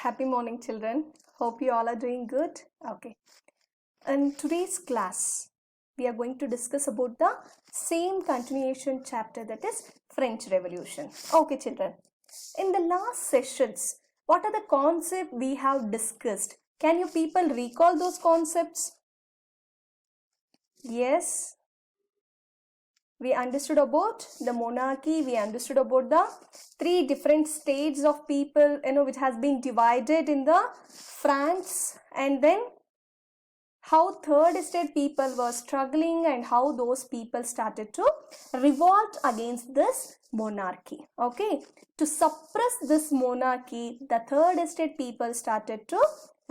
Happy morning, children. Hope you all are doing good. Okay. In today's class, we are going to discuss about the same continuation chapter, that is French Revolution. Okay, children. In the last sessions, what are the concepts we have discussed? Can you people recall those concepts? Yes. We understood about the monarchy, we understood about the three different states of people, which has been divided in the France, and then how third estate people were struggling and how those people started to revolt against this monarchy. Okay, to suppress this monarchy, the third estate people started to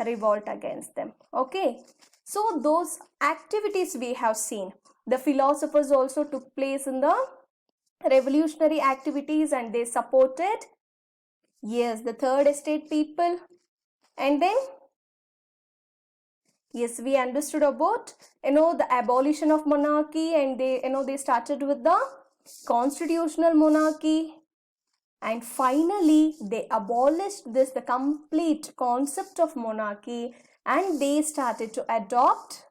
revolt against them. Okay, so those activities we have seen. The philosophers also took place in the revolutionary activities and they supported, yes, the third estate people. And then, yes, we understood about, the abolition of monarchy, and they started with the constitutional monarchy. And finally, they abolished the complete concept of monarchy and they started to adopt,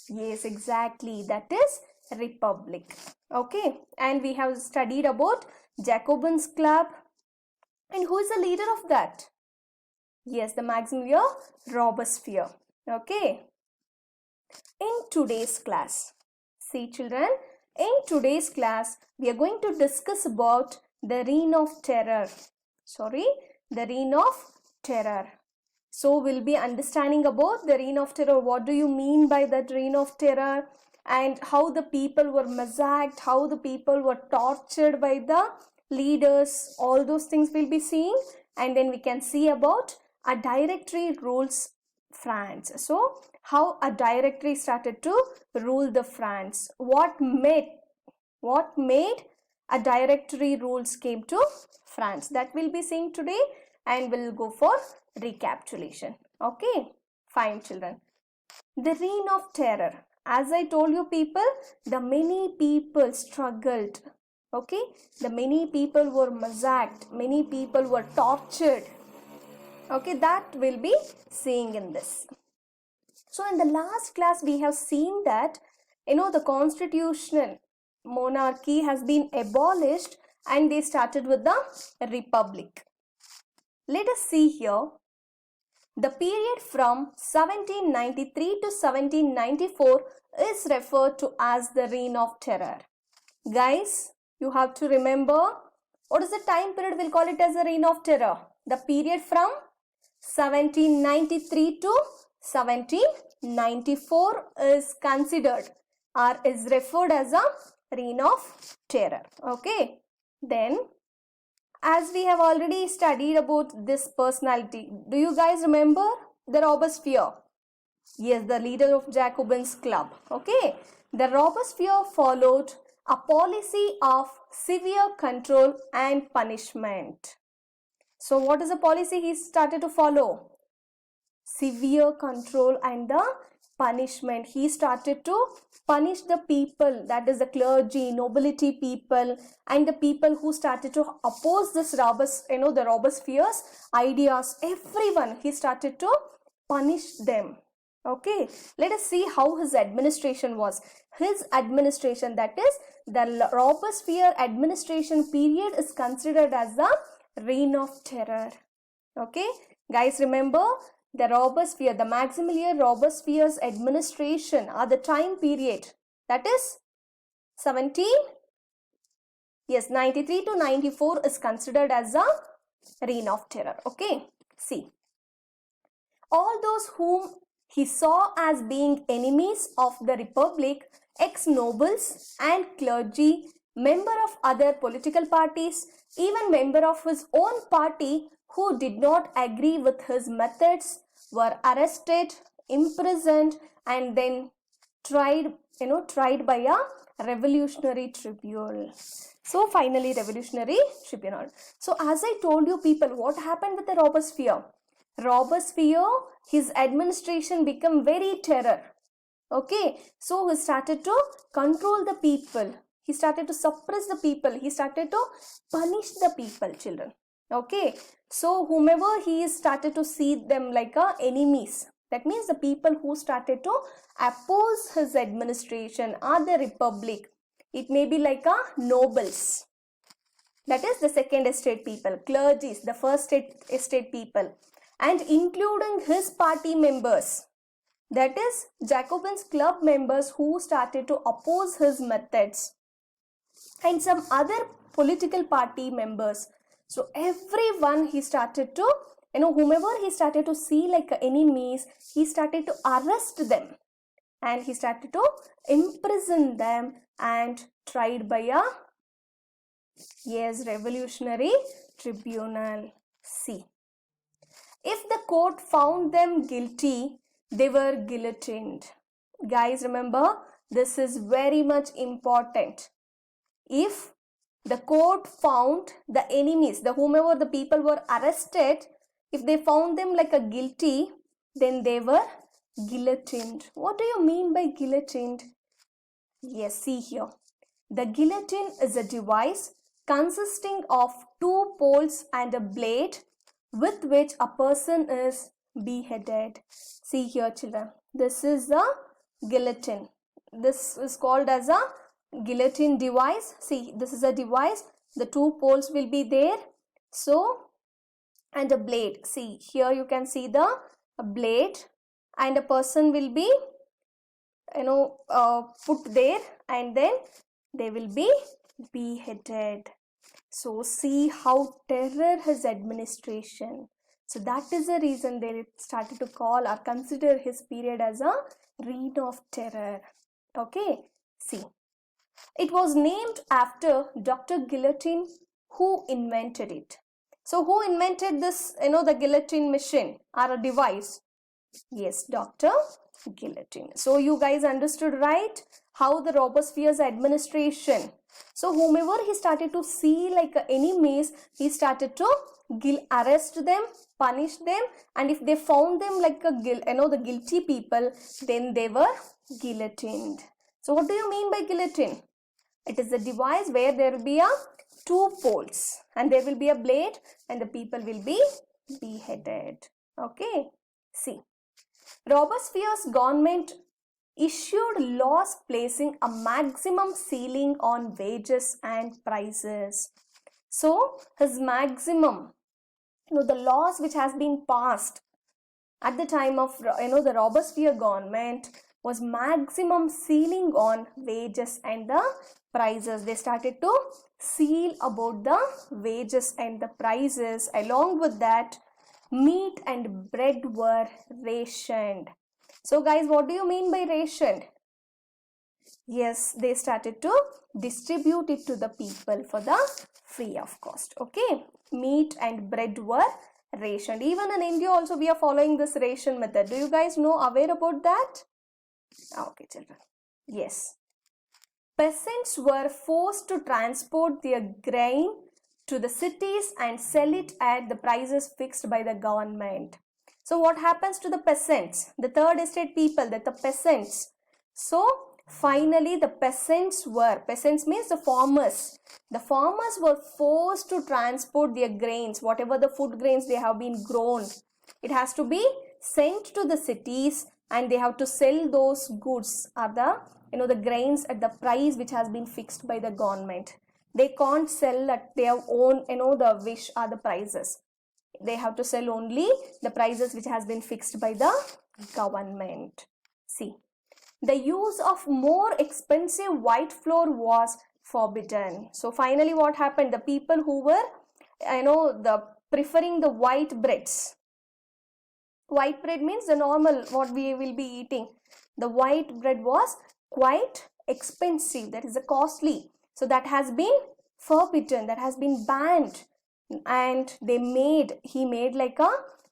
yes, exactly, that is republic. Okay, and we have studied about Jacobins Club, and who is the leader of that? Yes, the Maximilian Robespierre. Okay, in today's class, see children, in today's class we are going to discuss about the Reign of Terror. The Reign of Terror. So we'll be understanding about the Reign of Terror. What do you mean by that Reign of Terror? And how the people were massacred, how the people were tortured by the leaders. All those things we'll be seeing. And then we can see about a directory rules France. So how a directory started to rule the France. What made a directory rules came to France. That we'll be seeing today, and we'll go for recapitulation. Okay, fine children. The Reign of Terror. As I told you people, the many people struggled. Okay, the many people were massacred, many people were tortured. Okay, that we'll be seeing in this. So in the last class we have seen that the constitutional monarchy has been abolished and they started with the republic. Let us see here. The period from 1793 to 1794 is referred to as the Reign of Terror. Guys, you have to remember, what is the time period we'll call it as the Reign of Terror? The period from 1793 to 1794 is considered or is referred as a Reign of Terror. Okay, then as we have already studied about this personality, do you guys remember the Robespierre? Yes, the leader of Jacobins Club. Okay, the Robespierre followed a policy of severe control and punishment. So what is the policy he started to follow? Severe control and the punishment. He started to punish the people, that is the clergy, nobility people, and the people who started to oppose this the Robespierre's ideas. Everyone, he started to punish them. Okay, let us see how his administration was. His administration, that is the Robespierre administration period, is considered as the Reign of Terror. Okay, guys, remember the Robespierre, the Maximilian Robespierre's administration or the time period, that is 93 to 94 is considered as a Reign of Terror. Okay, see, all those whom he saw as being enemies of the republic, ex-nobles and clergy, member of other political parties, even member of his own party who did not agree with his methods were arrested, imprisoned, and then tried by a revolutionary tribunal. So finally, revolutionary tribunal. So as I told you people, what happened with the Robespierre? Robespierre, his administration became very terror. Okay, so he started to control the people. He started to suppress the people. He started to punish the people, children. Okay, so whomever he started to see them like enemies, that means the people who started to oppose his administration or the republic. It may be like nobles, that is the second estate people, clergies, the first estate people, and including his party members, that is Jacobins club members who started to oppose his methods, and some other political party members. So everyone he started to, whomever he started to see like enemies, he started to arrest them and he started to imprison them and tried by a revolutionary tribunal. See, if the court found them guilty, they were guillotined. Guys, remember, this is very much important. If the court found the enemies, the whomever the people were arrested, if they found them like a guilty, then they were guillotined. What do you mean by guillotined? Yes, see here. The guillotine is a device consisting of two poles and a blade with which a person is beheaded. See here, children. This is the guillotine. This is called as a guillotine device. See, this is a device. The two poles will be there. So, and a blade. See, here you can see the blade, and a person will be, put there, and then they will be beheaded. So see how terror his administration. So that is the reason they started to call or consider his period as a reign of terror. Okay, see. It was named after Dr. Guillotine, who invented it. So who invented this, the guillotine machine or a device? Yes, Dr. Guillotine. So you guys understood, right? How the Robespierre's administration. So whomever he started to see like enemies, he started to arrest them, punish them, and if they found them like the guilty people, then they were guillotined. So what do you mean by guillotine? It is a device where there will be a two poles and there will be a blade and the people will be beheaded. Okay, see. Robespierre's government issued laws placing a maximum ceiling on wages and prices. So his maximum, the laws which has been passed at the time of the Robespierre government was maximum ceiling on wages and the prices. They started to seal about the wages and the prices. Along with that, meat and bread were rationed. So guys, what do you mean by rationed? Yes, they started to distribute it to the people for the free of cost. Okay, meat and bread were rationed. Even in India also we are following this ration method. Do you guys know aware about that? Okay, children. Yes. Peasants were forced to transport their grain to the cities and sell it at the prices fixed by the government. So what happens to the peasants? The third estate people, the peasants. So finally the peasants means the farmers. The farmers were forced to transport their grains, whatever the food grains they have been grown. It has to be sent to the cities and they have to sell those goods or the grains at the price which has been fixed by the government. They can't sell at their own, the wish or the prices. They have to sell only the prices which has been fixed by the government. See, the use of more expensive white flour was forbidden. So finally what happened? The people who were, preferring the white breads. White bread means the normal what we will be eating. The white bread was quite expensive, that is a costly. So that has been forbidden, that has been banned. And he made like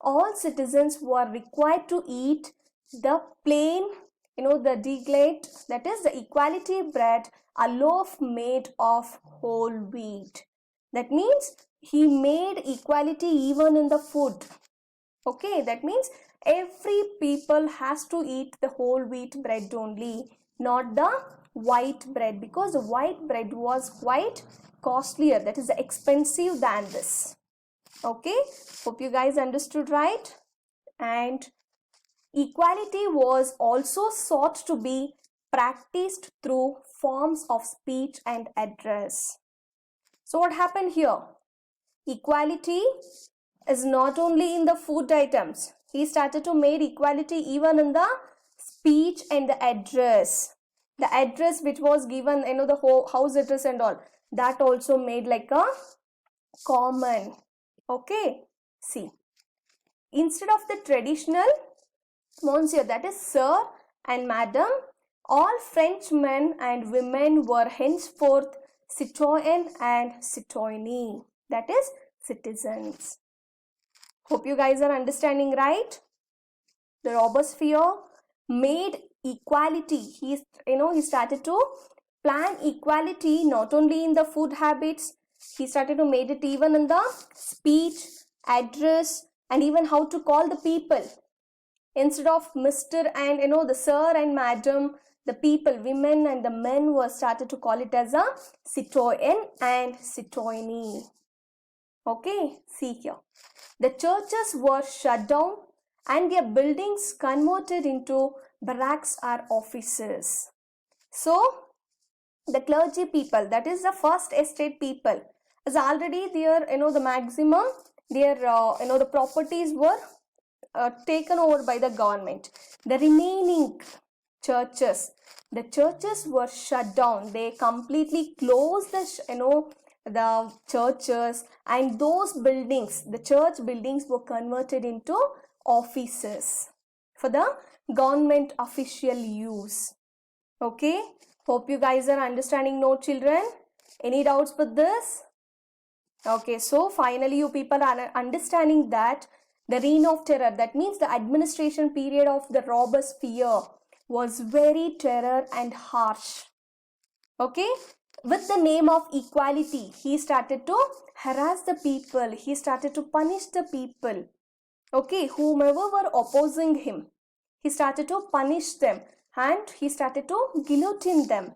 all citizens were required to eat the plain, the deglade, that is the equality bread, a loaf made of whole wheat. That means he made equality even in the food. Okay, that means every people has to eat the whole wheat bread only, not the white bread, because the white bread was quite costlier, that is expensive than this. Okay, hope you guys understood right. And equality was also sought to be practiced through forms of speech and address. So what happened here? Equality is not only in the food items. He started to make equality even in the speech and the address. The address which was given, the whole house address and all, that also made like a common. Okay, see, instead of the traditional monsieur, that is sir and madam, all French men and women were henceforth citoyen and citoyenne, that is citizens. Hope you guys are understanding right. The Robespierre made equality. He started to plan equality not only in the food habits. He started to make it even in the speech, address, and even how to call the people. Instead of Mr. and the sir and madam, the people, women and the men were started to call it as a citoyen and citoyenne. Okay, see here. The churches were shut down and their buildings converted into barracks or offices. So, the clergy people, that is the first estate people, is already their, the maximum, their, the properties were taken over by the government. The remaining churches, the churches were shut down. They completely closed the churches, and those buildings, the church buildings, were converted into offices for the government official use. Okay, hope you guys are understanding. No children, any doubts with this? Okay, so finally you people are understanding that the reign of terror, that means the administration period of the Robespierre, was very terror and harsh. Okay, with the name of equality, he started to harass the people. He started to punish the people. Okay, whomever were opposing him, he started to punish them and he started to guillotine them.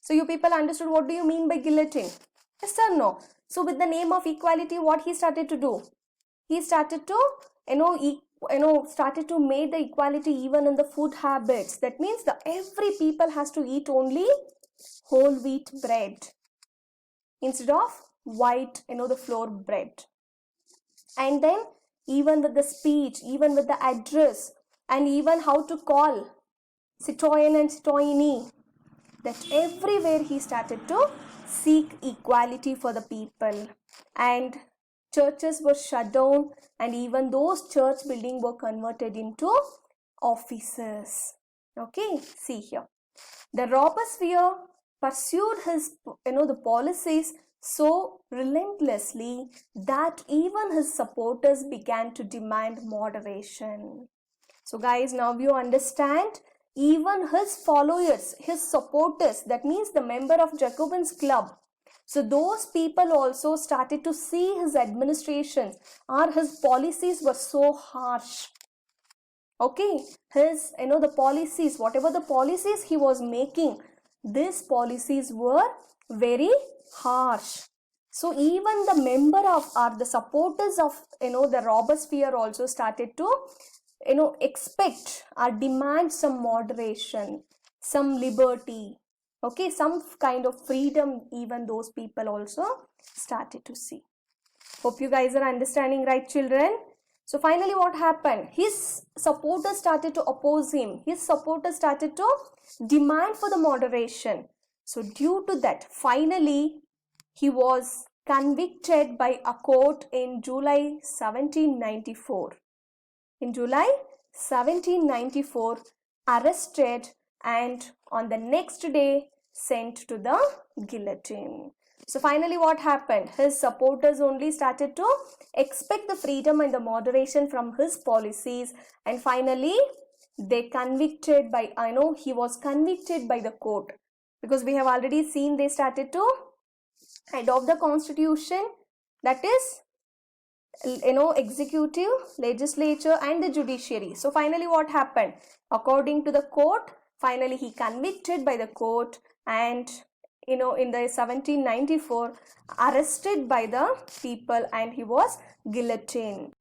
So you people understood what do you mean by guillotine? Yes or no? So with the name of equality, what he started to do? He started to, started to make the equality even in the food habits. That means the every people has to eat only whole wheat bread instead of white, the flour bread. And then even with the speech, even with the address, and even how to call citoyen and citoyenne, that everywhere he started to seek equality for the people. And churches were shut down, and even those church buildings were converted into offices. Okay, see here. The Robespierre pursued his, the policies so relentlessly that even his supporters began to demand moderation. So guys, now you understand, even his followers, his supporters, that means the member of Jacobins club, so those people also started to see his administrations or his policies were so harsh. Okay, his, the policies, whatever the policies he was making, these policies were very harsh. So even the member of or the supporters of, the Robespierre also started to, expect or demand some moderation, some liberty. Okay, some kind of freedom, even those people also started to see. Hope you guys are understanding right, children. So finally what happened? His supporters started to oppose him. His supporters started to demand for the moderation. So due to that, finally he was convicted by a court in July 1794. In July 1794, arrested and on the next day sent to the guillotine. So finally what happened? His supporters only started to expect the freedom and the moderation from his policies, and finally they convicted by, he was convicted by the court, because we have already seen they started to adopt the constitution, that is, executive, legislature and the judiciary. So finally what happened? According to the court, finally he convicted by the court, and in the 1794, arrested by the people, and he was guillotined.